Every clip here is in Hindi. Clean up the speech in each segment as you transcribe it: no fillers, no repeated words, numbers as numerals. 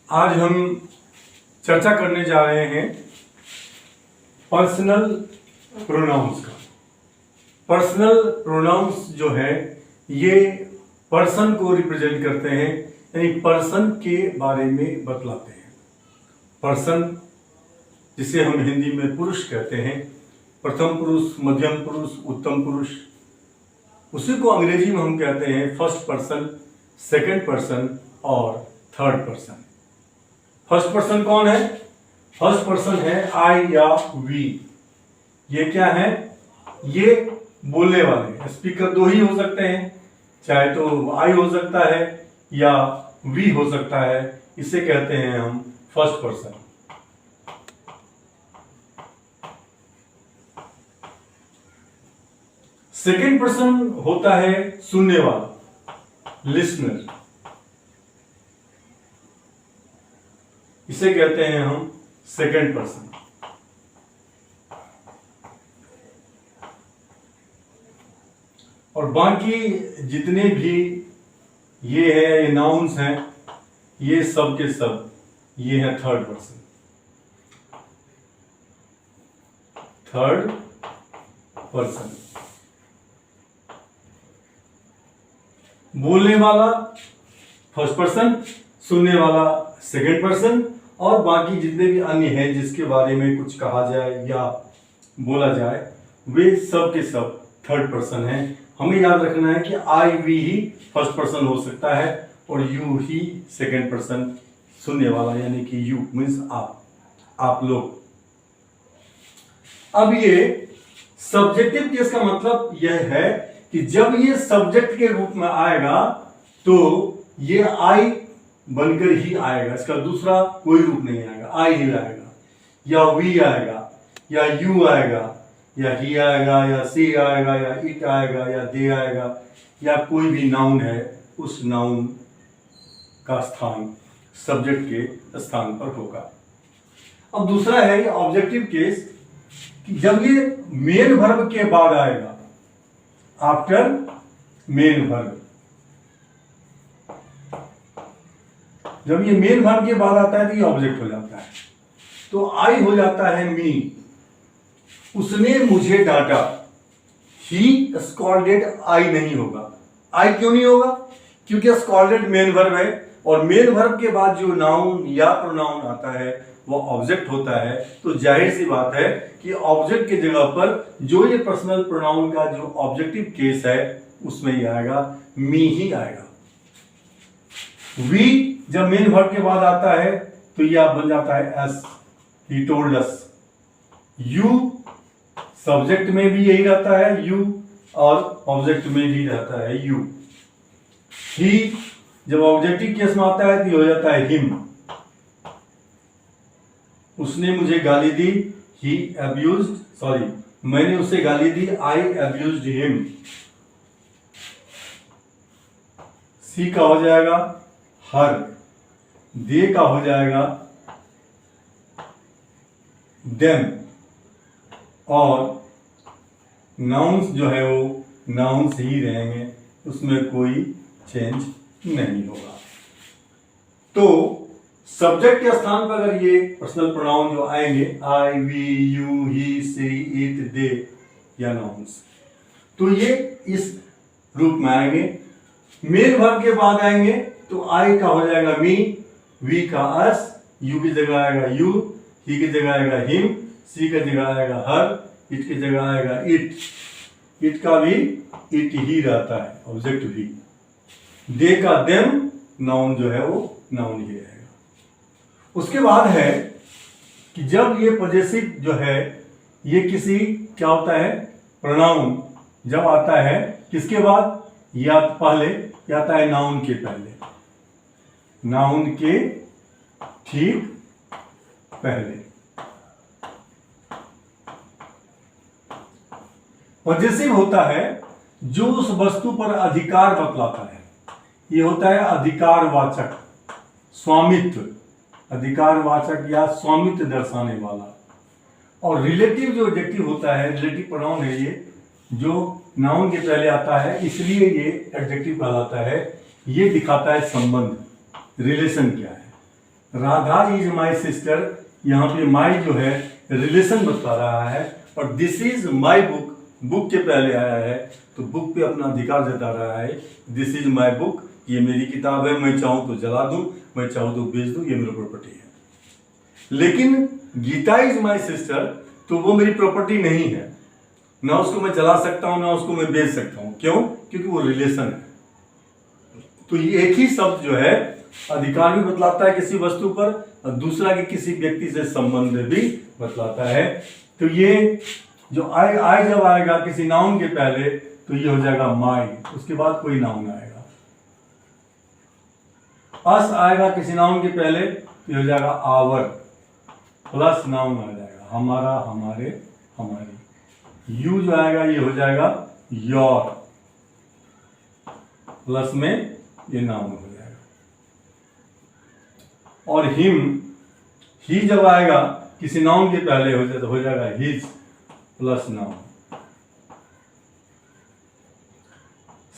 आज हम चर्चा करने जा रहे हैं पर्सनल प्रोनाउंस का। पर्सनल प्रोनाउंस जो है ये पर्सन को रिप्रेजेंट करते हैं, यानी पर्सन के बारे में बतलाते हैं। पर्सन जिसे हम हिंदी में पुरुष कहते हैं, प्रथम पुरुष, मध्यम पुरुष, उत्तम पुरुष, उसी को अंग्रेजी में हम कहते हैं फर्स्ट पर्सन, सेकंड पर्सन और थर्ड पर्सन। फर्स्ट पर्सन कौन है? फर्स्ट पर्सन है आई या वी। ये क्या है? ये बोलने वाले स्पीकर दो ही हो सकते हैं, चाहे तो आई हो सकता है या वी हो सकता है। इसे कहते हैं हम फर्स्ट पर्सन। सेकंड पर्सन होता है सुनने वाला, लिसनर। इसे कहते हैं हम सेकंड पर्सन। और बाकी जितने भी ये है, ये नाउन्स हैं, ये सब के सब ये है थर्ड पर्सन। थर्ड पर्सन बोलने वाला फर्स्ट पर्सन, सुनने वाला सेकंड पर्सन, और बाकी जितने भी अन्य हैं जिसके बारे में कुछ कहा जाए या बोला जाए वे सब के सब थर्ड पर्सन हैं। हमें याद रखना है कि आई वी ही फर्स्ट पर्सन हो सकता है और यू ही सेकंड पर्सन, सुनने वाला यानी कि यू मीन्स आप लोग। अब ये सब्जेक्टिव केस का मतलब यह है कि जब ये सब्जेक्ट के रूप में आएगा तो ये आई बनकर ही आएगा, इसका दूसरा कोई रूप नहीं आएगा। आई ही आएगा या वी आएगा या यू आएगा या ही आएगा या सी आएगा या इट आएगा या दे आएगा, या कोई भी नाउन है उस नाउन का स्थान सब्जेक्ट के स्थान पर होगा। अब दूसरा है ये ऑब्जेक्टिव केस, कि जब ये मेन वर्ब के बाद आएगा, आफ्टर मेन वर्ब, जब ये मेन वर्ब के बाद आता है तो ये ऑब्जेक्ट हो जाता है। तो आई हो जाता है मी, उसने मुझे डांटा। ही स्कॉल्डेड आई नहीं होगा। आई क्यों नहीं होगा? क्योंकि स्कॉल्डेड मेन वर्ब है और मेन वर्ब के बाद जो नाउन या प्रोनाउन आता है वो ऑब्जेक्ट होता है। तो जाहिर सी बात है कि ऑब्जेक्ट की जगह पर जो ये पर्सनल प्रोनाउन का जो ऑब्जेक्टिव केस है उसमें ही आएगा, मी ही आएगा। वी जब मेन वर्ब के बाद आता है तो यह बन जाता है S, he told us. You subject में भी यही रहता है यू, और ऑब्जेक्ट में भी रहता है यू। ही जब ऑब्जेक्टिव केस में आता है तो ये हो जाता है हिम। उसने मुझे गाली दी, ही अब्यूज्ड, सॉरी मैंने उसे गाली दी, आई अब्यूज्ड हिम। सी का हो जाएगा हर, दे का हो जाएगा देम, और नाउन्स जो है वो नाउन्स ही रहेंगे, उसमें कोई चेंज नहीं होगा। तो सब्जेक्ट के स्थान पर अगर ये पर्सनल प्रोनाउन जो आएंगे, I we you he she it they या नाउन्स, तो ये इस रूप में आएंगे। मेन वर्ब के बाद आएंगे तो आई का हो जाएगा मी, वी का अस, यू की जगह आएगा यू, ही की जगह आएगा हिम, सी की जगह आएगा हर, इट की जगह आएगा इट। इट का भी इट ही रहता है, ऑब्जेक्ट भी। दे का देम, नाउन जो है वो नाउन ही रहेगा। उसके बाद है कि जब ये पॉजेसिव जो है ये किसी क्या होता है प्रोनाउन जब आता है किसके बाद, या पहले या आता है नाउन के पहले, नाउन के ठीक पहले। पॉजेसिव होता है जो उस वस्तु पर अधिकार बतलाता है। ये होता है अधिकारवाचक, स्वामित्व, अधिकारवाचक या स्वामित्व दर्शाने वाला। और रिलेटिव जो एडजेक्टिव होता है, रिलेटिव प्रोनाउन है ये, जो नाउन के पहले आता है, इसलिए ये एडजेक्टिव कहलाता है। ये दिखाता है संबंध, रिलेशन क्या है। राधा इज माई सिस्टर, यहाँ पे माई जो है रिलेशन बता रहा है, और this is my book, book के पहले आया है तो बुक पे अपना अधिकार जता रहा है। दिस इज माई बुक, ये मेरी किताब है, मैं चाहूँ तो जला दूँ, मैं चाहूँ तो बेच दूँ, ये मेरी प्रॉपर्टी है। लेकिन गीता इज माई सिस्टर, तो वो मेरी प्रॉपर्टी नहीं है, ना उसको मैं जला सकता हूँ ना उसको मैं बेच सकता हूँ। क्यों? क्योंकि वो रिलेशन है। तो ये एक ही शब्द जो है अधिकार भी बतलाता है किसी वस्तु पर, और दूसरा कि किसी व्यक्ति से संबंध भी बतलाता है। तो ये जो आई जब आएगा किसी नाउन के पहले तो ये हो जाएगा माई, उसके बाद कोई नाउन आएगा। अस आएगा किसी नाउन के पहले तो ये हो जाएगा आवर, प्लस नाउन आ जाएगा, हमारा, हमारे, हमारी। यू जो आएगा ये हो जाएगा योर, प्लस में ये नाउन हो जाएगा। और हिम, ही जब आएगा किसी नाउन के पहले हो जाएगा हिज, प्लस नाउन।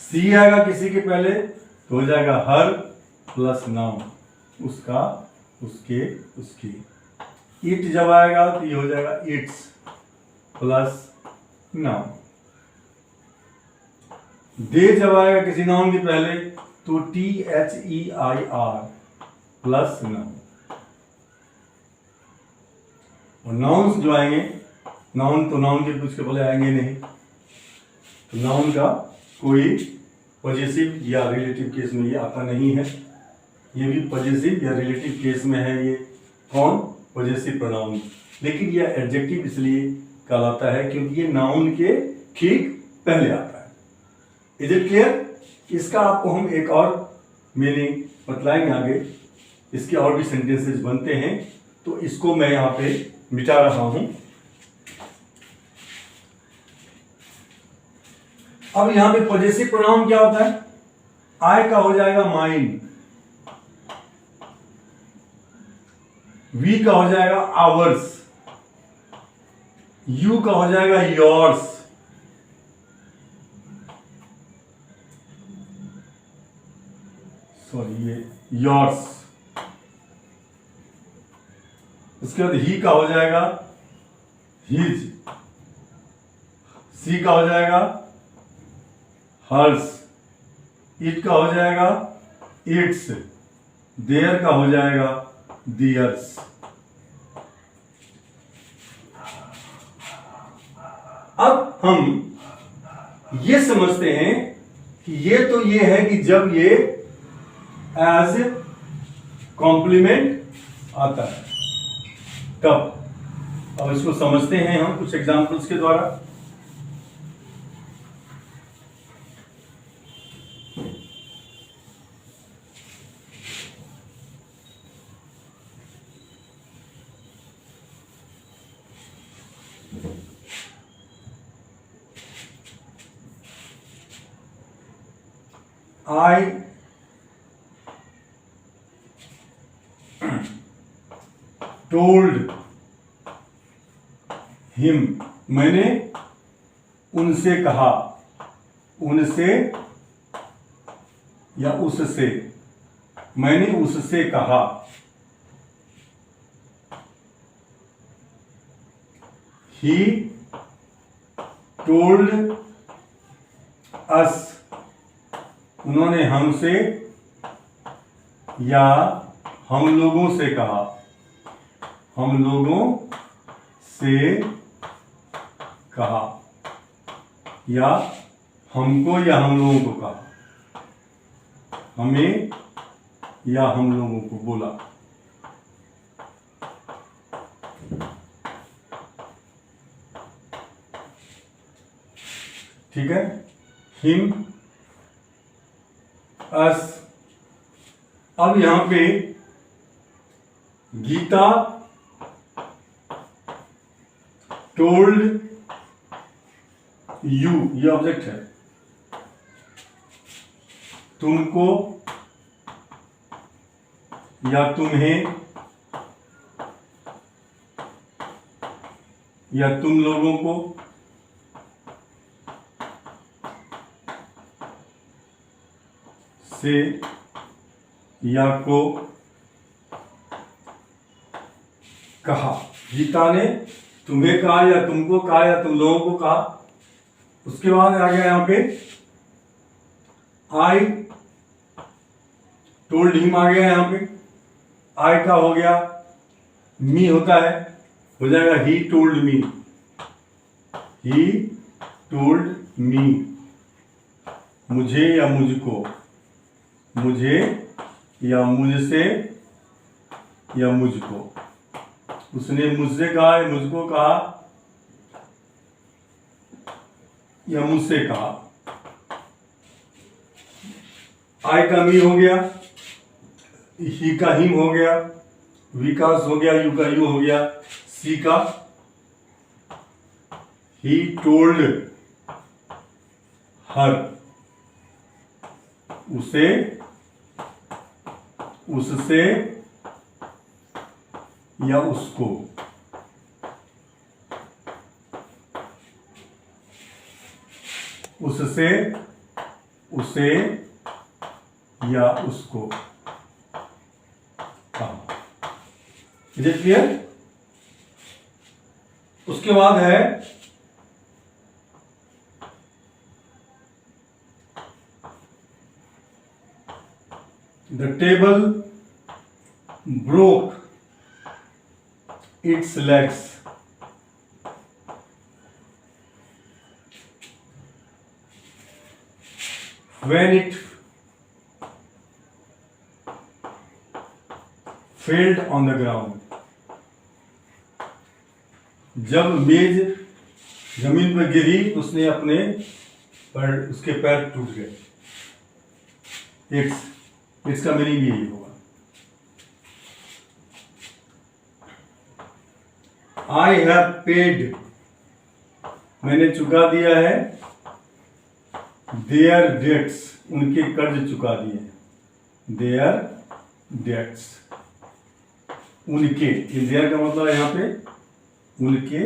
सी आएगा किसी के पहले तो हो जाएगा हर, प्लस नाउन, उसका, उसके, उसकी। इट जब आएगा तो ये हो जाएगा इट्स, प्लस नाउन। दे जब आएगा किसी नाउन के पहले तो THEIR, प्लस नाउन। और नाउन्स जो आएंगे, नाउन तो नाउन के कुछ के पहले आएंगे नहीं, तो नाउन का कोई पॉजिटिव या रिलेटिव केस में ये आता नहीं है। ये भी पॉजिटिव या रिलेटिव केस में है। ये कौन? Positive pronoun. लेकिन ये एडजेक्टिव इसलिए कहलाता है क्योंकि ये नाउन के ठीक पहले आता है। Is it clear? इसका आपको हम एक और मीनिंग बतलाएंगे आगे, इसके और भी सेंटेंसेस बनते हैं, तो इसको मैं यहाँ पे मिटा रहा हूं। अब यहां पे पॉजेसिव प्रोनाउन क्या होता है? आई का हो जाएगा माइन, वी का हो जाएगा आवर्स, यू का हो जाएगा योर्स, सॉरी ये योर्स। उसके बाद ही का हो जाएगा हिज, सी का हो जाएगा हर्स, इट का हो जाएगा इट्स, देयर का हो जाएगा दियर्स। अब हम ये समझते हैं कि ये तो ये है कि जब ये एज कॉम्प्लीमेंट आता है तब। अब इसको समझते हैं हम कुछ एग्जांपल्स के द्वारा। I told him, मैंने उनसे कहा, उनसे या उससे, मैंने उससे कहा। He told us, उन्होंने हमसे या हम लोगों से कहा, हम लोगों से कहा, या हमको या हम लोगों को कहा, हमें या हम लोगों को बोला। ठीक है? हिम, अस। अब यहां पे गीता टोल्ड यू, ये ऑब्जेक्ट है, तुमको या तुम्हें या तुम लोगों को, से या को, कहा, गीता ने तुम्हें कहा या तुमको कहा या तुम लोगों को कहा। उसके बाद आ गया यहाँ पे आई टोल्ड हिम आ गया यहाँ पे। आई का हो गया मी होता है, हो जाएगा he told me, he told me, मुझे या मुझको, मुझे या मुझसे या मुझको। उसने मुझसे कहा या मुझको कहा या मुझसे कहा। आई का मी हो गया, ही का हिम हो गया, वी का हो गया, यू का यू हो गया, सी का ही टोल्ड हर, उसे, उससे या उसको। उससे, उसे या उसको। Is it clear? उसके बाद है the table broke its legs. When it fell on the ground. जब मेज जमीन पर गिरी उसने अपने पैर, उसके पैर टूट गए। इट्स का मीनिंग यही होगा। I have paid, मैंने चुका दिया है, their debts, उनके कर्ज चुका दिए हैं, their debts, उनके, their का मतलब यहाँ पे उनके,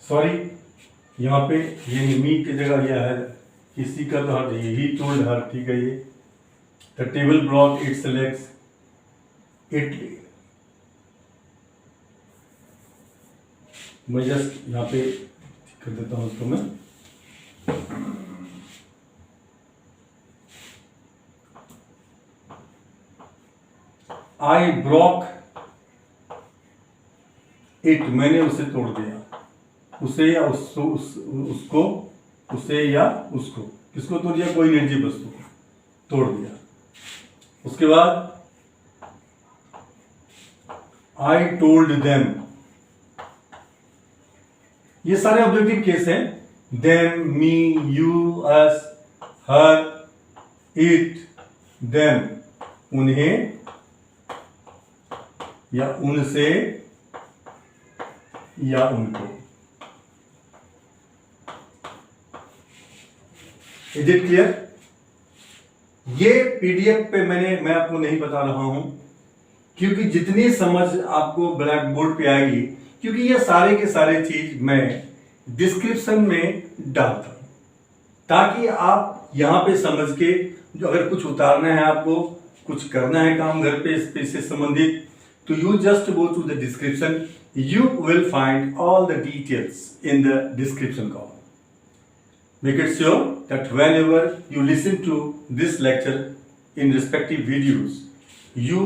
सॉरी यहाँ पे ये मी की जगह यह है, किसी का तो हर, ही टोल्ड हर, ठीक है। ये the table Brock it's legs, it, मैं जस्ट यहाँ पे कर देता हूँ उसको मैं। आई ब्रॉक इट, मैंने उसे तोड़ दिया, उसे या उसको, उसे या उसको, किसको तोड़ दिया? कोई निर्जीव वस्तु को तोड़ दिया। उसके बाद आई टोल्ड देम, ये सारे ऑब्जेक्टिव केस हैं। Them, me, you, us, her, it, them, उन्हें या उनसे या उनको। Is it clear? ये पीडीएफ पे मैं आपको नहीं बता रहा हूं, क्योंकि जितनी समझ आपको ब्लैक बोर्ड पे आएगी, क्योंकि ये सारे के सारे चीज मैं डिस्क्रिप्शन में डालता हूं, ताकि आप यहां पे समझ के, जो अगर कुछ उतारना है, आपको कुछ करना है काम घर पे इससे संबंधित, तो you just go to the description, you will find all the details in the description column. Make it sure that whenever you listen to this lecture in respective videos, you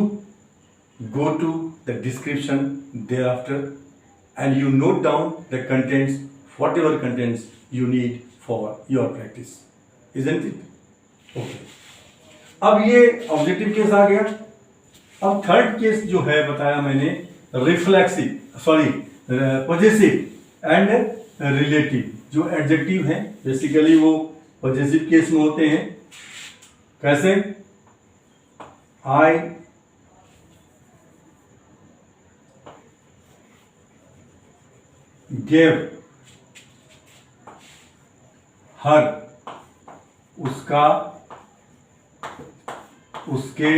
go to the description thereafter and you note down the contents, whatever contents you need for your practice. Isn't it? Okay. अब ये ऑब्जेक्टिव केस आ गया। अब थर्ड केस जो है बताया मैंने, reflexive, sorry possessive and relative, जो एडजेक्टिव हैं बेसिकली वो पॉजेसिव केस में होते हैं। कैसे? आई गेव हर, उसका, उसके,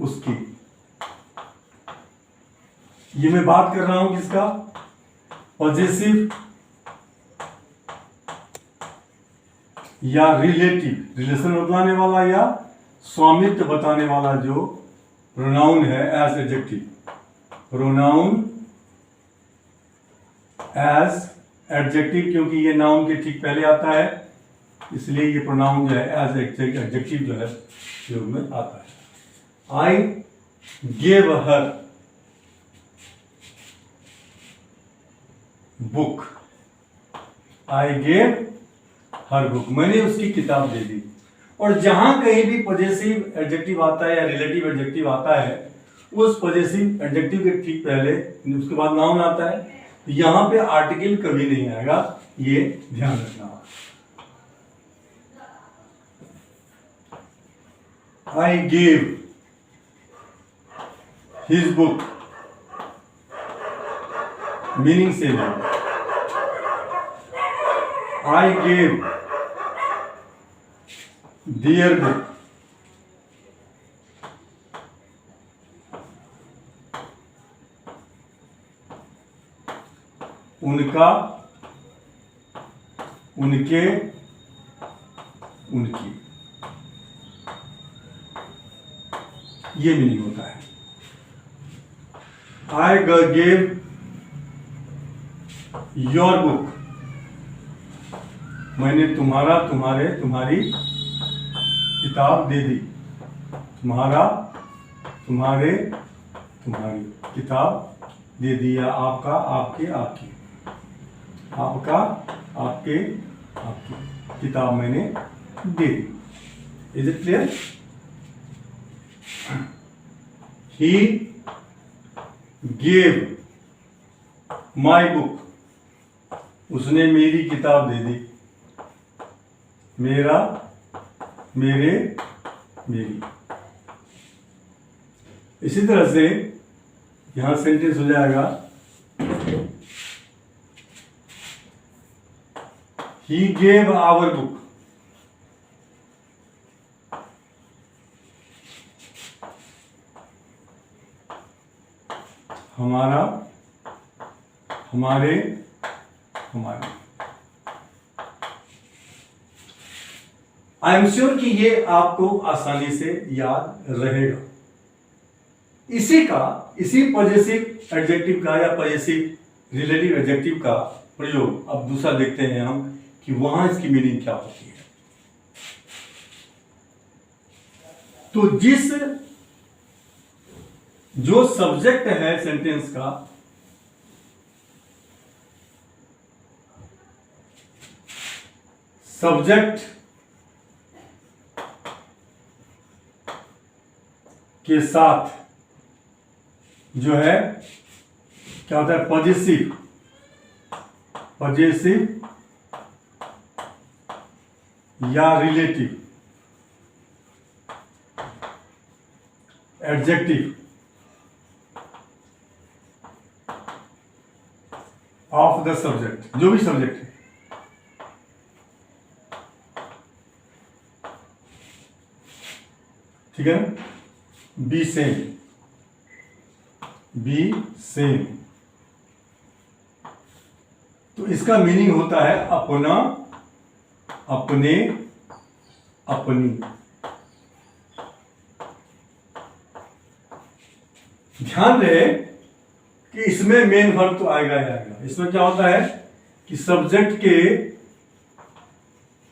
उसकी। ये मैं बात कर रहा हूं किसका? पॉजेसिव या रिलेटिव, रिलेशन बतलाने वाला या स्वामित्व बताने वाला जो प्रोनाउन है as adjective, pronoun as adjective, क्योंकि ये नाउन के ठीक पहले आता है, इसलिए ये प्रोनाउन जो है एज एडजेक्टिव जो है प्रयोग में आता है। I gave her book, I gave her book, मैंने उसकी किताब दे दी। और जहां कहीं भी पॉजेसिव एडजेक्टिव आता है या रिलेटिव एडजेक्टिव आता है, उस पॉजेसिव एडजेक्टिव के ठीक पहले उसके बाद नाउन आता है, यहां पे आर्टिकल कभी नहीं आएगा, ये ध्यान रखना। I gave his book, meaning same है। आई गेव देयर बुक, उनका, उनके, उनकी, ये मीनिंग होता है। आई गेव योर बुक, मैंने तुम्हारा, तुम्हारे, तुम्हारी किताब दे दी। तुम्हारा, तुम्हारे, तुम्हारी किताब दे दी, या आपका, आपके, आपकी, आपका, आपके, आपकी किताब मैंने दे दी। Is it clear? He gave my book, उसने मेरी किताब दे दी। मेरा, मेरे, मेरी। इसी तरह से यहां सेंटेंस हो जाएगा ही गेव आवर बुक, हमारा, हमारे, हमारे। आई एम श्योर कि ये आपको आसानी से याद रहेगा। इसी पॉजेसिव एडजेक्टिव का या पॉजेसिव रिलेटिव एडजेक्टिव का प्रयोग अब दूसरा देखते हैं हम कि वहां इसकी मीनिंग क्या होती है। तो जो सब्जेक्ट है सेंटेंस का, सब्जेक्ट के साथ जो है क्या होता है, पॉजेसिव, पॉजेसिव या relative adjective of the subject, जो भी सब्जेक्ट है, ठीक है, बी सेम, बी सेम। तो इसका मीनिंग होता है अपना, अपने, अपनी। ध्यान रहे कि इसमें मेन वर्ब तो आएगा ही आएगा। इसमें क्या होता है कि सब्जेक्ट के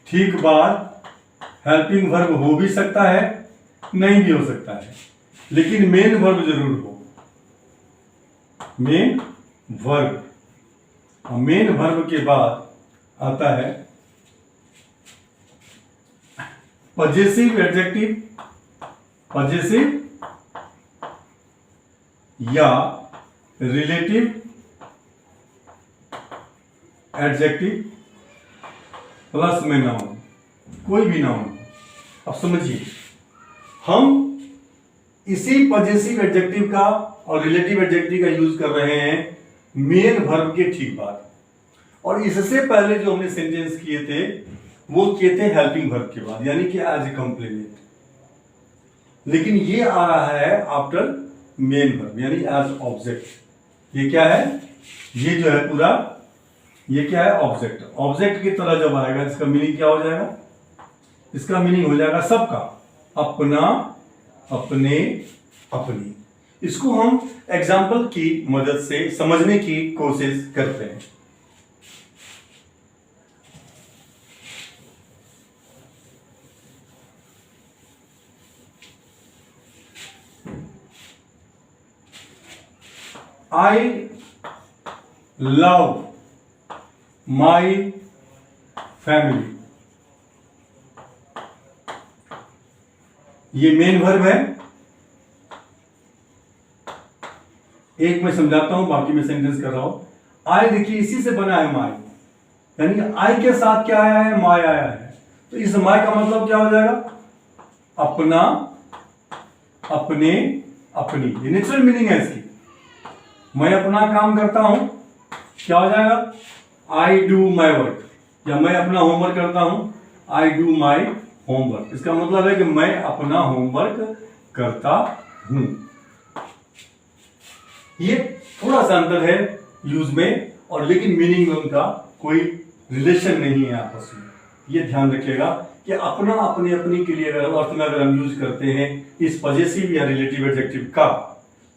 ठीक बाद हेल्पिंग वर्ब हो भी सकता है, नहीं भी हो सकता है, लेकिन मेन वर्ब जरूर हो, मेन वर्ब। और मेन वर्ब के बाद आता है पॉजेसिव एडजेक्टिव, पॉजेसिव या रिलेटिव एडजेक्टिव प्लस में नाउन, कोई भी नाउन। अब समझिए, हम इसी पॉजेसिव एडजेक्टिव का और रिलेटिव एडजेक्टिव का यूज कर रहे हैं मेन वर्ब के ठीक बाद, और इससे पहले जो हमने सेंटेंस किए थे वो किए थे हेल्पिंग वर्ब के बाद, यानी कि एज ए कॉम्प्लीमेंट। लेकिन ये आ रहा है आफ्टर मेन वर्ब, यानी एज ऑब्जेक्ट। ये क्या है, ये जो है पूरा, ये क्या है, ऑब्जेक्ट। ऑब्जेक्ट की तरह जब आएगा, इसका मीनिंग क्या हो जाएगा, इसका मीनिंग हो जाएगा सबका, अपना, अपने, अपनी। इसको हम एग्जाम्पल की मदद से समझने की कोशिश करते हैं। I love my family। ये मेन वर्ब है। एक मैं समझाता हूं, बाकी मैं सेंटेंस कर रहा हूं। आई देखिए इसी से बना है माई, यानी आई के साथ क्या आया है, माई आया है। तो इस माई का मतलब क्या हो जाएगा, अपना, अपने, अपनी। ये नेचुरल मीनिंग है इसकी। मैं अपना काम करता हूं, क्या हो जाएगा, आई डू माई वर्क। या मैं अपना होमवर्क करता हूं, आई डू माई होमवर्क। इसका मतलब है कि मैं अपना होमवर्क करता हूं। ये थोड़ा सा अंतर है यूज में, और लेकिन मीनिंग में उनका कोई रिलेशन नहीं है आपस में। ये ध्यान रखिएगा कि अपना, अपने, अपनी के लिए अर्थ में अगर हम यूज करते हैं इस पॉजेसिव या रिलेटिव एडजेक्टिव का,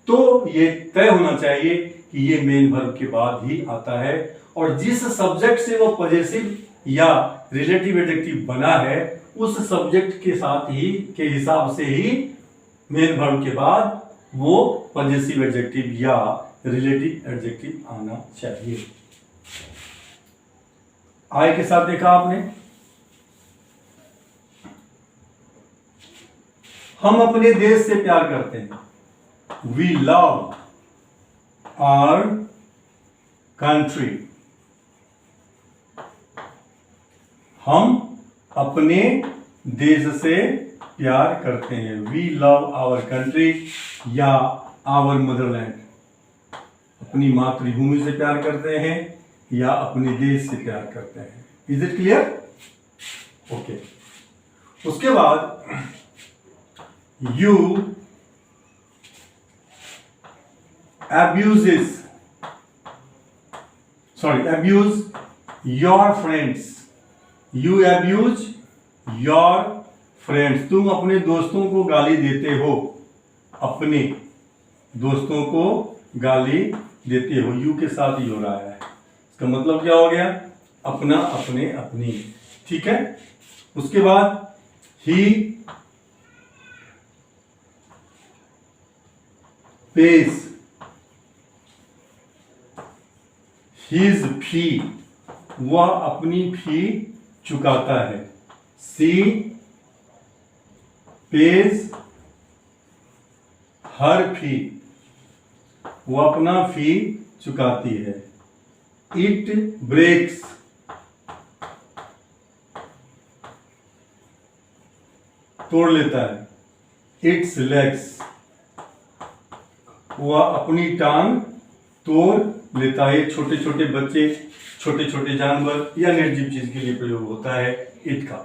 तो ये तय होना चाहिए कि ये मेन वर्ब के बाद ही आता है। और जिस सब्जेक्ट से वो पॉजेसिव या रिलेटिव एडजेक्टिव बना है, उस सब्जेक्ट के साथ ही के हिसाब से ही मेन वर्ब के बाद वो पॉजेसिव एडजेक्टिव या रिलेटिव एडजेक्टिव आना चाहिए। आई के साथ देखा आपने, हम अपने देश से प्यार करते हैं। We love our country। हम अपने देश से प्यार करते हैं। We love our country या our motherland। अपनी मातृभूमि से प्यार करते हैं या अपने देश से प्यार करते हैं। Is it clear? ओके। उसके बाद you abuse your friends। You abuse your friends। तुम अपने दोस्तों को गाली देते हो। अपने दोस्तों को गाली देते हो। यू के साथ ही हो रहा है। इसका मतलब क्या हो गया, अपना, अपने, अपनी। ठीक है। उसके बाद he pays his fee। वह अपनी फी चुकाता है। She pays her fee। वो अपना फी चुकाती है। It breaks तोड़ लेता है। Its legs वह अपनी टांग तोड़ लेता है। छोटे छोटे बच्चे, छोटे छोटे जानवर या निर्जीव चीज के लिए प्रयोग होता है इट का।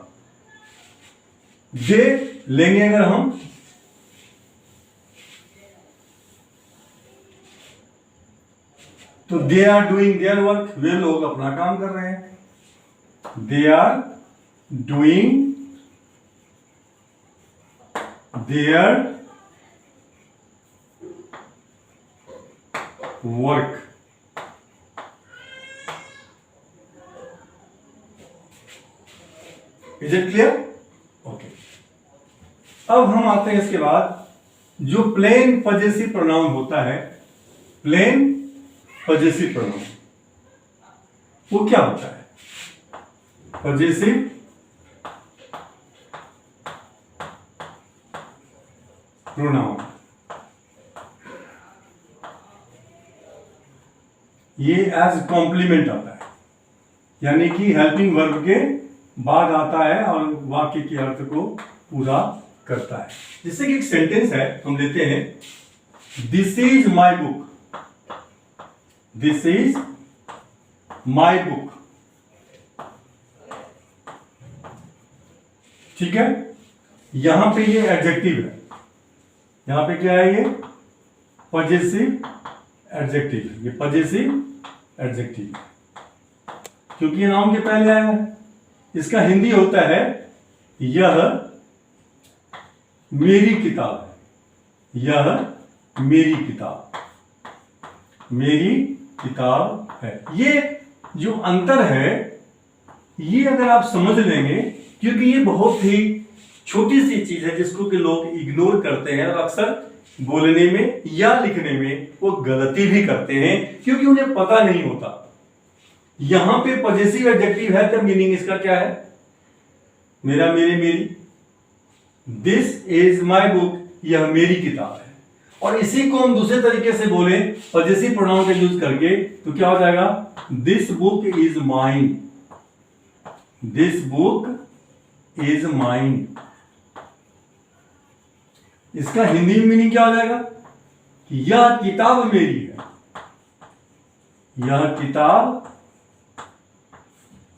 दे लेंगे अगर हम, तो they are doing their work. वे लोग अपना काम कर रहे हैं। They are doing their work. Is it clear? Okay. अब हम आते हैं इसके बाद जो प्लेन पॉजेसिव प्रोनाउन होता है। प्लेन पॉजेसिव प्रोनाउन वो क्या होता है? पॉजेसिव प्रोनाउन ये एज कॉम्प्लीमेंट आता है, यानी कि हेल्पिंग वर्ब के बाद आता है और वाक्य के अर्थ को पूरा करता है। जैसे कि एक सेंटेंस है, हम लेते हैं, this is my book. This is my book. ठीक है। यहां पे ये एडजेक्टिव है। यहां पे क्या है? ये पॉजेसिव एडजेक्टिव। ये पॉजेसिव एडजेक्टिव क्योंकि ये नाउन के पहले आया है। इसका हिंदी होता है यह मेरी किताब है, यह मेरी किताब, मेरी किताब है। ये जो अंतर है ये अगर आप समझ लेंगे, क्योंकि ये बहुत ही छोटी सी चीज है जिसको कि लोग इग्नोर करते हैं और अक्सर बोलने में या लिखने में वो गलती भी करते हैं क्योंकि उन्हें पता नहीं होता। यहां पे पॉजिटिव एडजेक्टिव है तो मीनिंग इसका क्या है? मेरा, मेरे, मेरी। दिस इज माई बुक, यह मेरी किताब है। और इसी को हम दूसरे तरीके से बोले पॉजिटिव प्रोनाउन का यूज करके तो क्या हो जाएगा? This book is mine, this book is mine. इसका हिंदी में मीनिंग क्या हो जाएगा? कि यह किताब मेरी है, यह किताब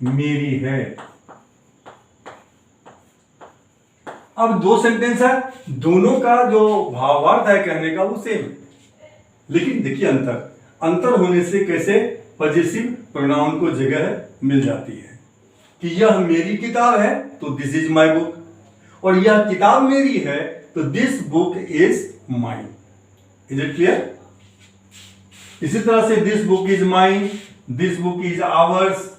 मेरी है। अब दो सेंटेंस है, दोनों का जो भावार्थ है कहने का वो सेम है, लेकिन देखिए अंतर होने से कैसे पॉजिटिव प्रोनाउन को जगह मिल जाती है कि यह मेरी किताब है तो दिस इज माई बुक, और यह किताब मेरी है तो this book is mine. Is it clear? इसी तरह से this book is mine, this book is ours,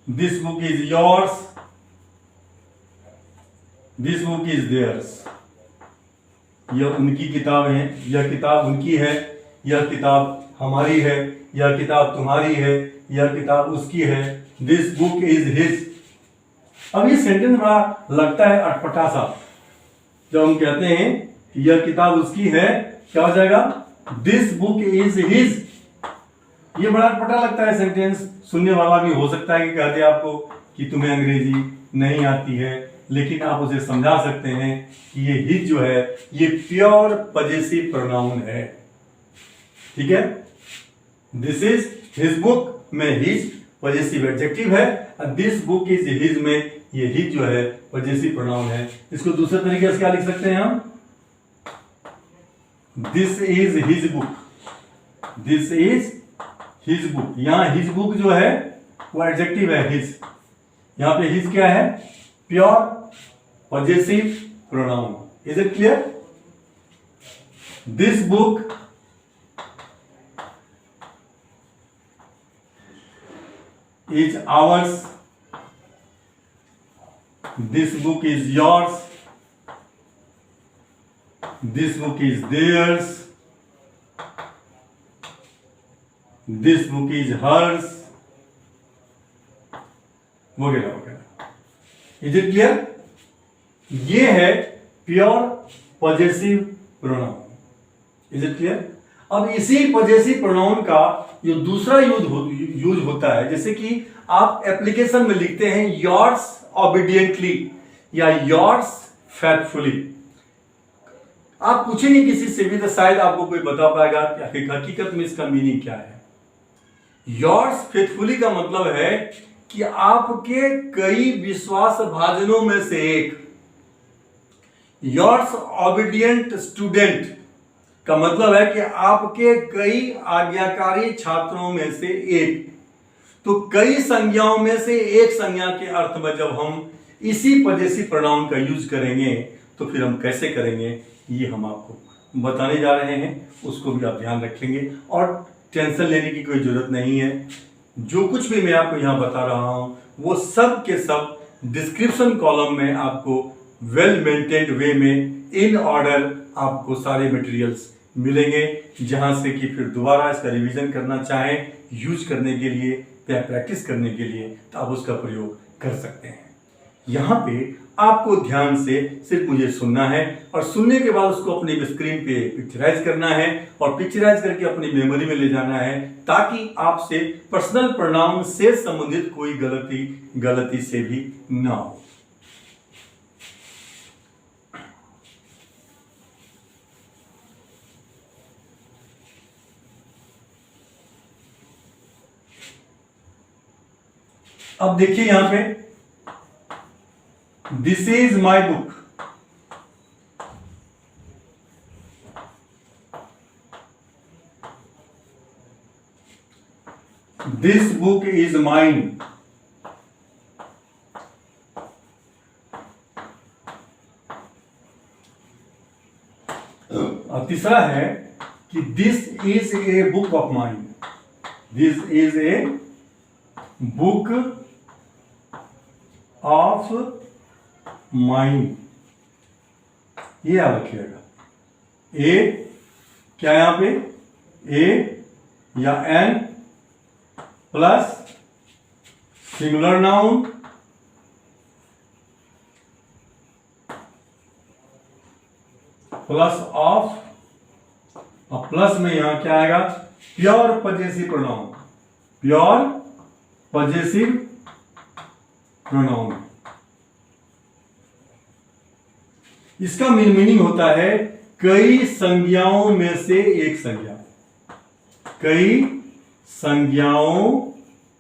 this book is yours, this book is theirs. यह उनकी किताब है, यह किताब उनकी है, यह किताब हमारी है, यह किताब तुम्हारी है, यह किताब उसकी है। This book is his. अब ये सेंटेंस बड़ा लगता है अटपटा सा। जब हम कहते हैं कि यह किताब उसकी है, क्या हो जाएगा? This book is his. ये बड़ा अटपटा लगता है सेंटेंस। सुनने वाला भी हो सकता है कि कहते आपको कि तुम्हें अंग्रेजी नहीं आती है, लेकिन आप उसे समझा सकते हैं कि ये हिज जो है ये प्योर पॉजिटिव प्रोनाउन है। ठीक है? दिस इज हिज बुक में हिज पॉजिटिव एडजेक्टिव है, और दिस बुक इज हिज में ये हिज जो है पॉजिटिव प्रोनाउन है। इसको दूसरे तरीके से क्या लिख सकते हैं हम? This is his book, this is his book. यहां हिज बुक जो है वो एडजेक्टिव है हिज। यहां पे हिज क्या है? Pure positive pronoun. Is it clear? This book is ours, this book is yours, this book is theirs, this book is hers, वगैरह वगैरह। Is it clear? ये है pure positive pronoun. Is it clear? अब इसी पॉजिटिव प्रोनाउन का जो दूसरा यूज होता है, जैसे कि आप एप्लीकेशन में लिखते हैं योर्स ओबीडियंटली या योर्स फेथफुली। आप पूछेंगे किसी से भी तो शायद आपको कोई बता पाएगा कि हकीकत में इसका मीनिंग क्या है। योर्स फेथफुली का मतलब है कि आपके कई विश्वास भाजनों में से एक। योर्स ओबीडियंट स्टूडेंट का मतलब है कि आपके कई आज्ञाकारी छात्रों में से एक। तो कई संज्ञाओं में से एक संज्ञा के अर्थ में जब हम इसी पॉजिटिव प्रोनाउन का यूज करेंगे तो फिर हम कैसे करेंगे ये हम आपको बताने जा रहे हैं, उसको भी आप ध्यान रखेंगे और टेंशन लेने की कोई जरूरत नहीं है। जो कुछ भी मैं आपको यहाँ बता रहा हूँ वो सब के सब डिस्क्रिप्शन कॉलम में आपको वेल मेंटेन्ड वे में इन ऑर्डर आपको सारे मटेरियल्स मिलेंगे, जहां से कि फिर दोबारा इसका रिवीजन करना चाहें यूज करने के लिए या प्रैक्टिस करने के लिए तो आप उसका प्रयोग कर सकते हैं। यहाँ पे आपको ध्यान से सिर्फ मुझे सुनना है और सुनने के बाद उसको अपनी स्क्रीन पे पिक्चराइज करना है और पिक्चराइज करके अपनी मेमोरी में ले जाना है ताकि आपसे पर्सनल प्रोनाउन से संबंधित कोई गलती से भी ना हो। अब देखिए यहां पे this is my book. This book is mine. और तीसरा है कि this is a book of mind, this is a book of mind, ये याद रखिएगा। ए क्या यहां पे, ए या an plus singular noun plus of, और प्लस में यहां क्या आएगा, pure possessive pronoun, pure possessive pronoun. इसका मीनिंग होता है कई संज्ञाओं में से एक संज्ञा, कई संज्ञाओं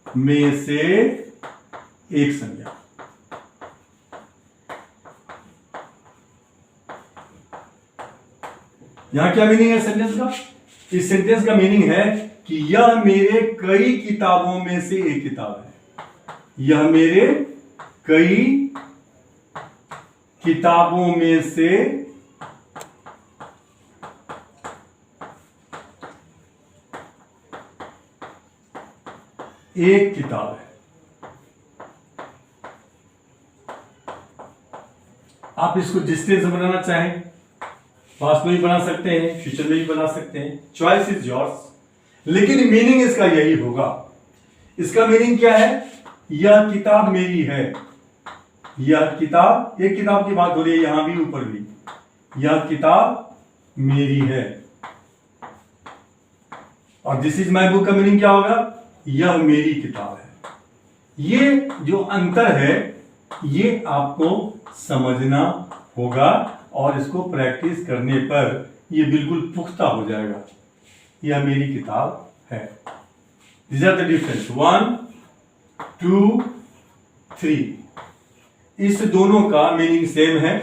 में से एक संज्ञा। यहां क्या मीनिंग है सेंटेंस का? इस सेंटेंस का मीनिंग है कि यह मेरे कई किताबों में से एक किताब है, यह मेरे कई किताबों में से एक किताब है। आप इसको डिस्टेंस बनाना चाहें, पास्ट में भी बना सकते हैं, फ्यूचर में भी बना सकते हैं, चॉइस इज योर्स, लेकिन मीनिंग इसका यही होगा। इसका मीनिंग क्या है? यह किताब मेरी है, यह किताब, एक किताब की बात हो रही है यहां भी ऊपर भी, यह किताब मेरी है। और दिस इज माई बुक का मीनिंग क्या होगा? यह मेरी किताब है। ये जो अंतर है ये आपको समझना होगा और इसको प्रैक्टिस करने पर ये बिल्कुल पुख्ता हो जाएगा। यह मेरी किताब है। These are the difference, 1, 2, 3। इस दोनों का मीनिंग सेम है,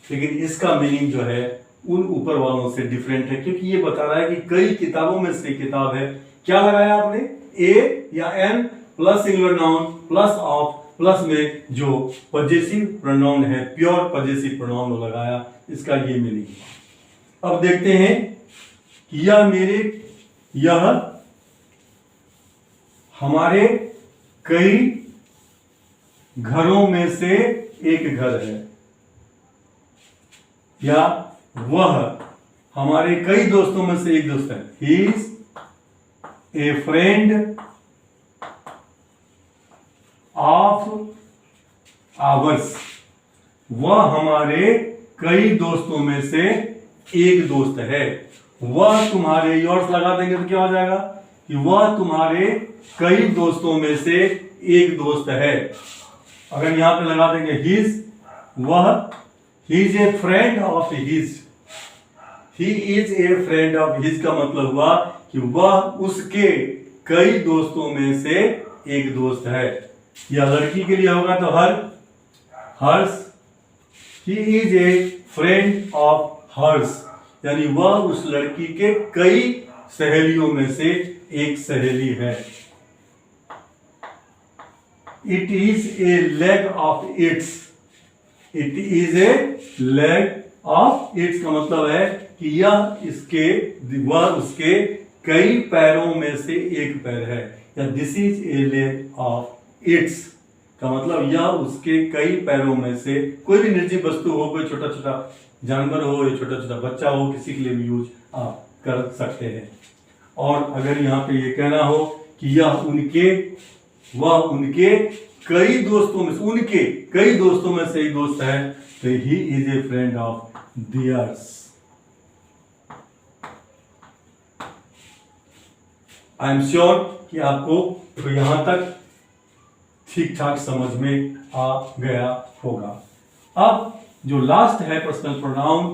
लेकिन इसका मीनिंग जो है उन ऊपर वालों से डिफरेंट है, क्योंकि ये बता रहा है कि कई किताबों में से किताब है। क्या लगाया आपने? ए या an plus singular noun plus of, plus में जो पजेसिव प्रोनाउन है, प्योर पजेसिव प्रोनाउन लगाया, इसका ये मीनिंग। अब देखते हैं कि यह हमारे कई घरों में से एक घर है, या वह हमारे कई दोस्तों में से एक दोस्त है। ही is a friend of hours, वह हमारे कई दोस्तों में से एक दोस्त है। वह तुम्हारे, योर्स लगा देंगे तो क्या हो जाएगा कि वह तुम्हारे कई दोस्तों में से एक दोस्त है। अगर यहां पे लगा देंगे हिज, वह, ही is a friend of his, he is a friend of his का मतलब हुआ कि वह उसके कई दोस्तों में से एक दोस्त है। या लड़की के लिए होगा तो Harsh, he is a friend of Harsh, यानी वह उस लड़की के कई सहेलियों में से एक सहेली है। It is a leg of its, it is a leg of its का मतलब है कि वह उसके कई पैरों में से एक पैर है। या this is A leg of its का मतलब यह उसके कई पैरों में से, कोई भी निर्जीव वस्तु हो, कोई छोटा छोटा जानवर हो या छोटा छोटा बच्चा हो, किसी के लिए भी यूज आप कर सकते हैं। और अगर यहाँ पे ये कहना हो कि वह उनके कई दोस्तों में से, उनके कई दोस्तों में से एक दोस्त है, तो ही is a friend of theirs. I am sure कि आपको तो यहां तक ठीक ठाक समझ में आ गया होगा। अब जो लास्ट है पर्सनल प्रोनाउन,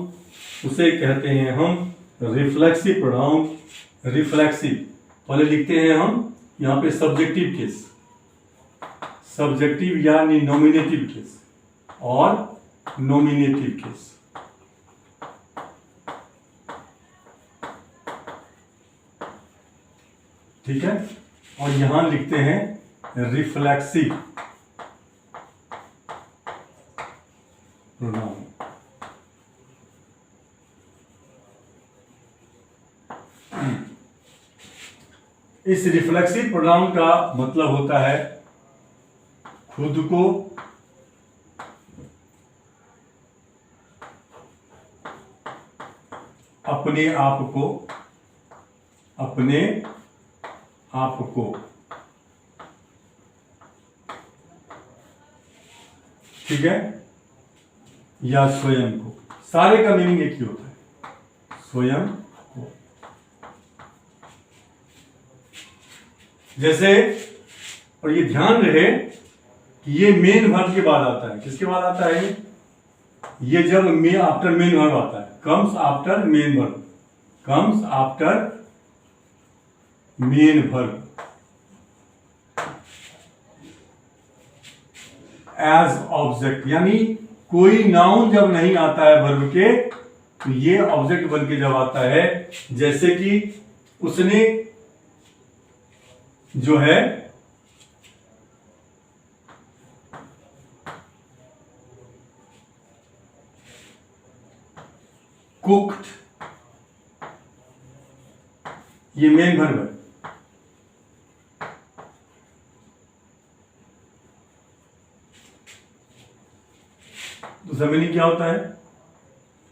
उसे कहते हैं हम रिफ्लेक्सिव प्रोनाउन। रिफ्लेक्सिव पहले लिखते हैं हम यहां पे सब्जेक्टिव केस, सब्जेक्टिव यानी नॉमिनेटिव केस और नॉमिनेटिव केस। ठीक है, और यहां लिखते हैं रिफ्लेक्सिव प्रोनाउन। इस रिफ्लेक्सिव प्रोनाउन का मतलब होता है खुद को अपने आप को ठीक है, या स्वयं को। सारे का मीनिंग एक ही होता है, स्वयं को। जैसे, और ये ध्यान रहे कि ये मेन वर्ब के बाद आता है। किसके बाद आता है ये जब आफ्टर मेन वर्ब आता है, comes after main verb, comes after main verb as object. यानी कोई नाउन जब नहीं आता है वर्ब के, तो ये ऑब्जेक्ट बन के जब आता है, जैसे कि उसने जो है कुक्ड, ये मेन वर्ब है। दूसरा मीनिंग क्या होता है?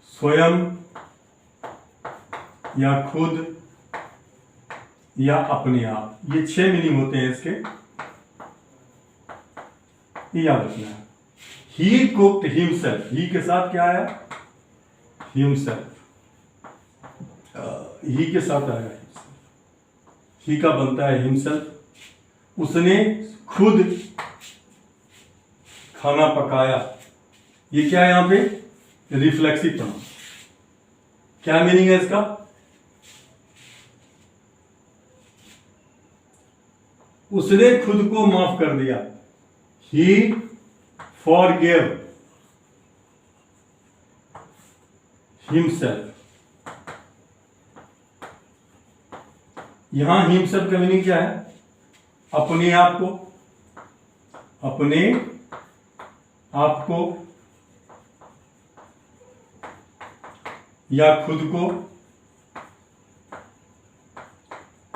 स्वयं या खुद या अपने आप। ये 6 मीनिंग होते हैं इसके, ये याद रखना है। ही कुक्ड हिमसेल्फ, ही के साथ क्या आया? हिमसेल्फ। ही के साथ आएगा हिमसेल्फ, ही का बनता है हिमसेल्फ। उसने खुद खाना पकाया, ये क्या है यहां पे? Reflexive pronoun. क्या मीनिंग है इसका? उसने खुद को माफ कर दिया, ही फॉरगेव हिमसेल्फ। यहां हिमसेल्फ का मीनिंग क्या है? अपने आप को, अपने आप को या खुद को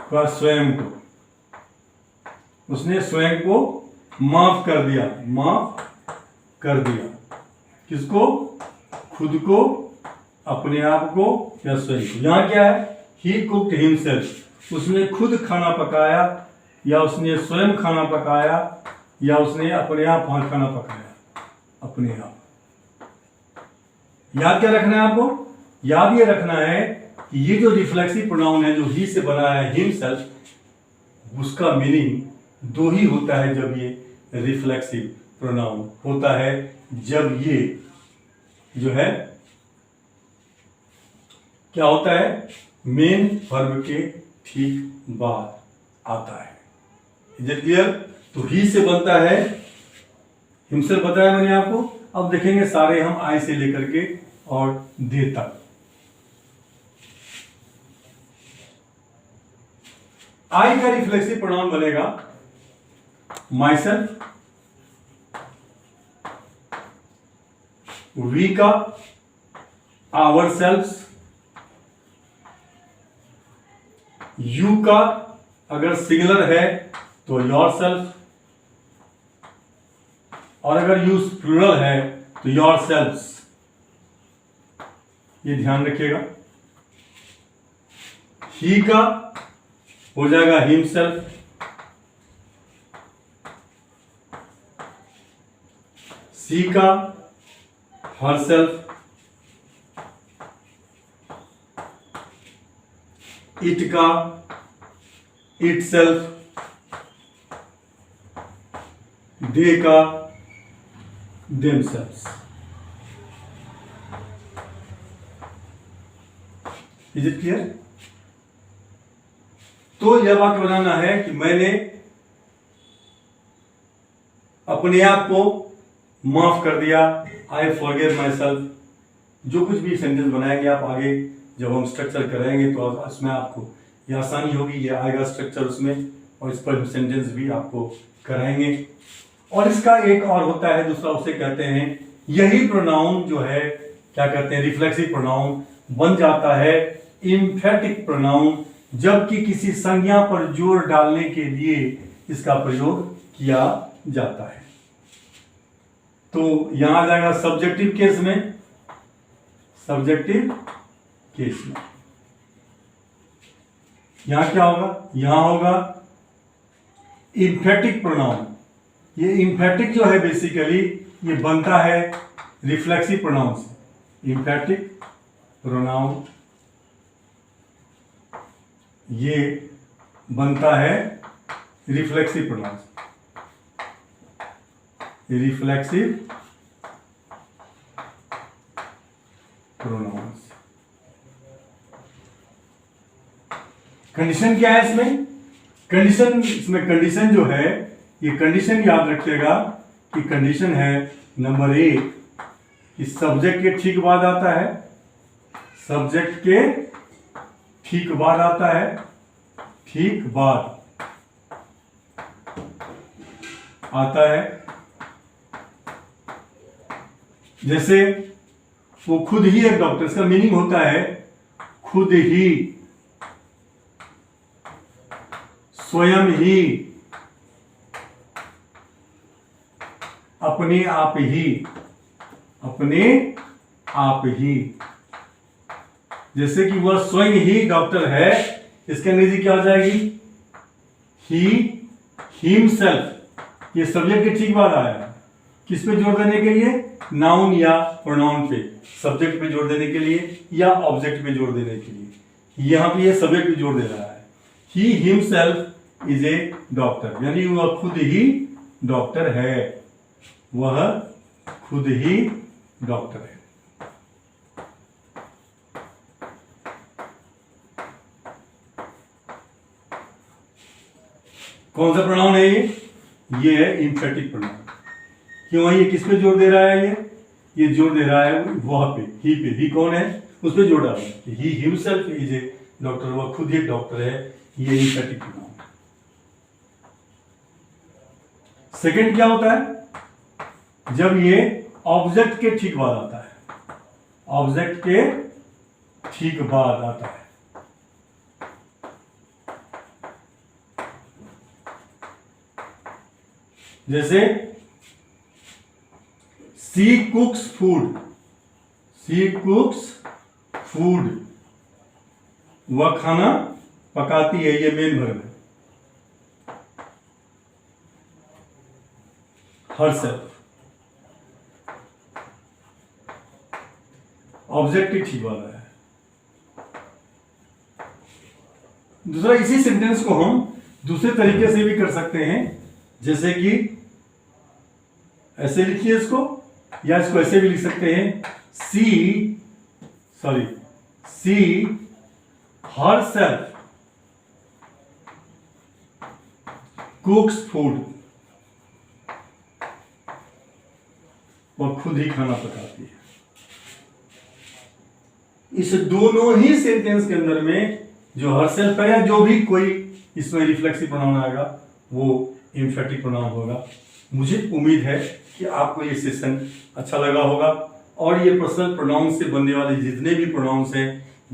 या स्वयं को। उसने स्वयं को माफ कर दिया, माफ कर दिया। किसको? खुद को, अपने आप को या स्वयं को। यहां क्या है? ही कुक्ड हिमसेल्फ, उसने खुद खाना पकाया, या उसने स्वयं खाना पकाया, या उसने अपने आप खाना पकाया, अपने आप। याद क्या रखना है आपको? याद ये रखना है कि ये जो रिफ्लेक्सिव प्रोनाउन है, जो ही से बना है, हिमसेल्फ, उसका मीनिंग दो ही होता है जब ये रिफ्लेक्सिव प्रोनाउन होता है, जब ये जो है क्या होता है? मेन वर्ब के ठीक बाद आता है। Is it clear? तो ही से बनता है, हिमसेल्फ बताया मैंने आपको। अब देखेंगे सारे हम आई से लेकर के और दे तक। आई का रिफ्लेक्सिव प्रोनाउन बनेगा माई सेल्फ, वी का आवर सेल्फ्स, यू का अगर सिंगुलर है तो योर सेल्फ, और अगर यूज प्लूरल है तो योर सेल्फ्स। ये ध्यान रखिएगा। ही का हो जाएगा हिमसेल्फ, सी का हरसेल्फ, इट का इटसेल्फ, दे का देमसेल्व्स। Is it clear? तो यह वाक्य बनाना है कि मैंने अपने आप को माफ कर दिया, आई फॉरगिव माई सेल्फ। जो कुछ भी सेंटेंस बनाएंगे आप आगे जब हम स्ट्रक्चर करेंगे तो उसमें आपको ये आसानी होगी, ये आएगा स्ट्रक्चर उसमें, और इस पर सेंटेंस भी आपको कराएंगे। और इसका एक और होता है दूसरा, उसे कहते हैं, यही प्रोनाउन जो है क्या कहते हैं? रिफ्लेक्सिव प्रोनाउन बन जाता है इम्फेटिक प्रोनाउन, जबकि किसी संज्ञा पर जोर डालने के लिए इसका प्रयोग किया जाता है। तो यहां आ जाएगा सब्जेक्टिव केस में, सब्जेक्टिव केस में यहां क्या होगा, यहां होगा इंफेटिक प्रोनाउन। ये इंफेटिक जो है बेसिकली ये बनता है रिफ्लेक्सिव प्रोनाउन से। इंफेटिक प्रोनाउन ये बनता है रिफ्लेक्सिव प्रोनाउन से। Reflexive pronouns. कंडीशन क्या है इसमें, कंडीशन, इसमें कंडीशन जो है, ये कंडीशन याद रखिएगा कि कंडीशन है नंबर 1 कि सब्जेक्ट के ठीक बाद आता है, सब्जेक्ट के ठीक बाद आता है, ठीक बाद आता है। जैसे वो खुद ही एक डॉक्टर, इसका मीनिंग होता है खुद ही, स्वयं ही, अपने आप ही, अपने आप ही। जैसे कि वह स्वयं ही डॉक्टर है, इसके अंग्रेजी क्या हो जाएगी, ही, हिमसेल्फ। ये सब्जेक्ट के ठीक बाद आया, किस पे जोर देने के लिए, नाउन या प्रोनाउन पे, सब्जेक्ट पे जोर देने के लिए या ऑब्जेक्ट पे जोर देने के लिए। यहां पे ये सब्जेक्ट पे जोर दे रहा है। He himself is a doctor, यानी वह खुद ही डॉक्टर है, वह खुद ही डॉक्टर है। कौन सा प्रोनाउन है ये है इंफेटिक प्रोनाउन। क्यों, ये किस पे जोर दे रहा है, ये जोर दे रहा है वह पे, ही पे। ही कौन है, उस पे जोर डाल रहा है। He himself is a doctor, वह खुद ही डॉक्टर है, ये इंफेटिक प्रोनाउन। सेकंड क्या होता है, जब ये ऑब्जेक्ट के ठीक बाद आता है, ऑब्जेक्ट के ठीक बाद आता है। जैसे शी कुक्स फूड, शी कुक्स फूड, वह खाना पकाती है, ये मेन वर्ब है। हरसेल्फ, ऑब्जेक्ट ही ठीक वाला है। दूसरा, इसी सेंटेंस को हम दूसरे तरीके से भी कर सकते हैं, जैसे कि ऐसे लिखिए इसको, या इसको ऐसे भी लिख सकते हैं, सी हरसेल्फ कुक्स फूड, वह खुद ही खाना पकाती है। इस दोनों ही सेंटेंस के अंदर में जो हरसेल्फ है या जो भी कोई इसमें रिफ्लेक्सिव प्रोनाउन आएगा वो एम्फेटिक प्रोनाउन होगा। मुझे उम्मीद है कि आपको ये सेशन अच्छा लगा होगा, और ये पर्सनल प्रोनाउन से बनने वाले जितने भी प्रोनाउंस हैं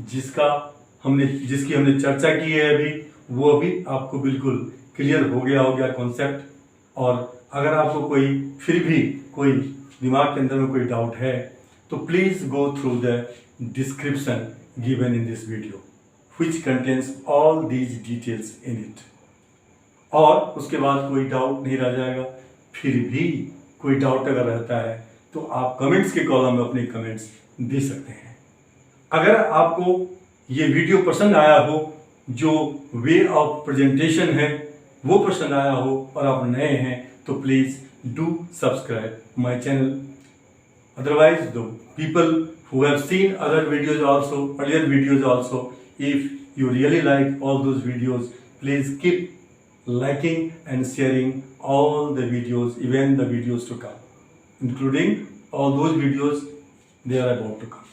जिसकी हमने चर्चा की है अभी, वो भी आपको बिल्कुल क्लियर हो गया कॉन्सेप्ट। और अगर आपको फिर भी कोई दिमाग के अंदर में कोई डाउट है तो please go through the description given in this video which contains all these details in it. और उसके बाद कोई डाउट नहीं रह जाएगा। फिर भी कोई डाउट अगर रहता है तो आप कमेंट्स के कॉलम में अपने कमेंट्स दे सकते हैं। अगर आपको ये वीडियो पसंद आया हो, जो वे ऑफ प्रेजेंटेशन है वो पसंद आया हो, और आप नए हैं तो please do subscribe my channel. Otherwise the people who have seen other videos also, earlier videos also, if you really like all those videos, please keep liking and sharing all the videos, even the videos to come, including all those videos they are about to come.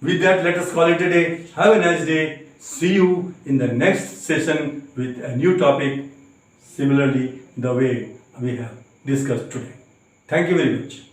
With that, let us call it a day. Have a nice day. See you in the next session with a new topic, similarly the way we have discussed today. Thank you very much.